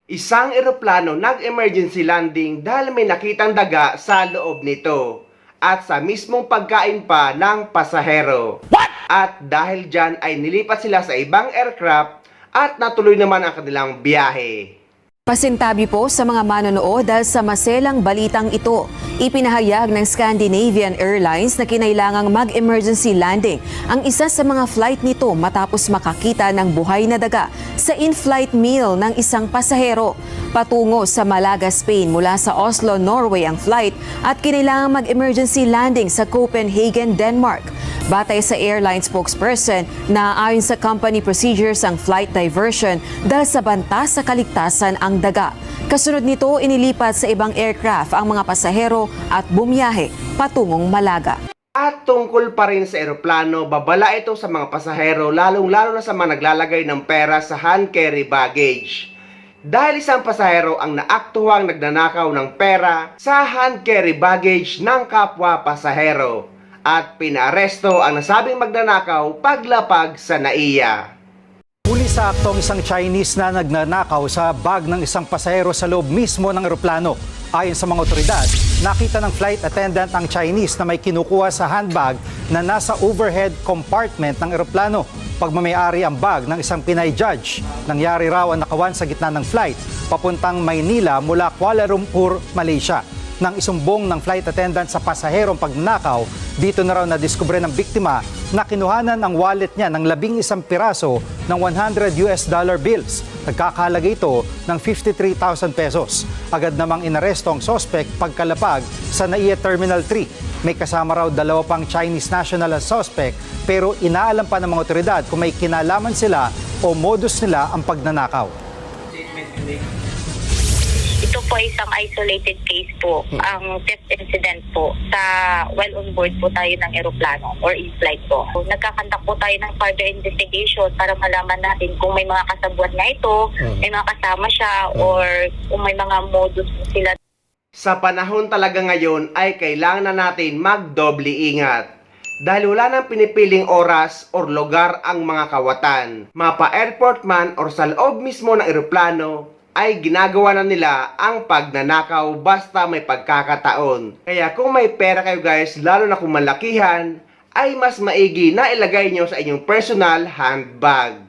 Isang eroplano nag-emergency landing dahil may nakitang daga sa loob nito at sa mismong pagkain pa ng pasahero. At dahil dyan ay nilipat sila sa ibang aircraft at natuloy naman ang kanilang biyahe. Pasintabi po sa mga manonood dahil sa maselang balitang ito. Ipinahayag ng Scandinavian Airlines na kinailangang mag-emergency landing ang isa sa mga flight nito matapos makakita ng buhay na daga sa in-flight meal ng isang pasahero. Patungo sa Malaga, Spain mula sa Oslo, Norway ang flight at kinailangang mag-emergency landing sa Copenhagen, Denmark. Batay sa airline spokesperson na ayon sa company procedures ang flight diversion dahil sa banta sa kaligtasan ang daga. Kasunod nito, inilipat sa ibang aircraft ang mga pasahero at bumiyahe patungong Malaga. At tungkol pa rin sa eroplano, babala ito sa mga pasahero lalong-lalo na sa mga naglalagay ng pera sa hand carry baggage. Dahil isang pasahero ang naaktuhang nagnanakaw ng pera sa hand carry baggage ng kapwa pasahero at pinaaresto ang nasabing magnanakaw paglapag sa NAIA. Huli sa aktong isang Chinese na nagnanakaw sa bag ng isang pasahero sa loob mismo ng eroplano. Ayon sa mga otoridad, nakita ng flight attendant ang Chinese na may kinukuha sa handbag na nasa overhead compartment ng eroplano. Pagmamayari ang bag ng isang Pinay judge. Nangyari raw ang nakawan sa gitna ng flight papuntang Maynila mula Kuala Lumpur, Malaysia. Nang isumbong ng flight attendant sa pasaherong pagnanakaw, dito na raw nadiskubre ng biktima na kinuhanan ang wallet niya ng 11 piraso ng $100 bills. Nagkakahalaga ito ng 53,000 pesos. Agad namang inaresto ang suspect pagkalapag sa NAIA Terminal 3. May kasama raw 2 pang Chinese national ang suspect pero inaalam pa ng mga otoridad kung may kinalaman sila o modus nila ang pagnanakaw. Ito po ay isang isolated case po. Ang theft incident po sa while on board po tayo ng eroplano or in-flight po. Nagkakandak po tayo ng further investigation para malaman natin kung may mga kasabwat na ito, may mga kasama siya, or kung may mga modus po sila. Sa panahon talaga ngayon ay kailangan na natin magdoble ingat. Dahil wala nang pinipiling oras o lugar ang mga kawatan. Mapa-airport man o sa loob mismo ng eroplano, ay ginagawa na nila ang pagnanakaw basta may pagkakataon. Kaya kung may pera kayo guys, lalo na kung malakihan, ay mas maigi na ilagay nyo sa inyong personal handbag.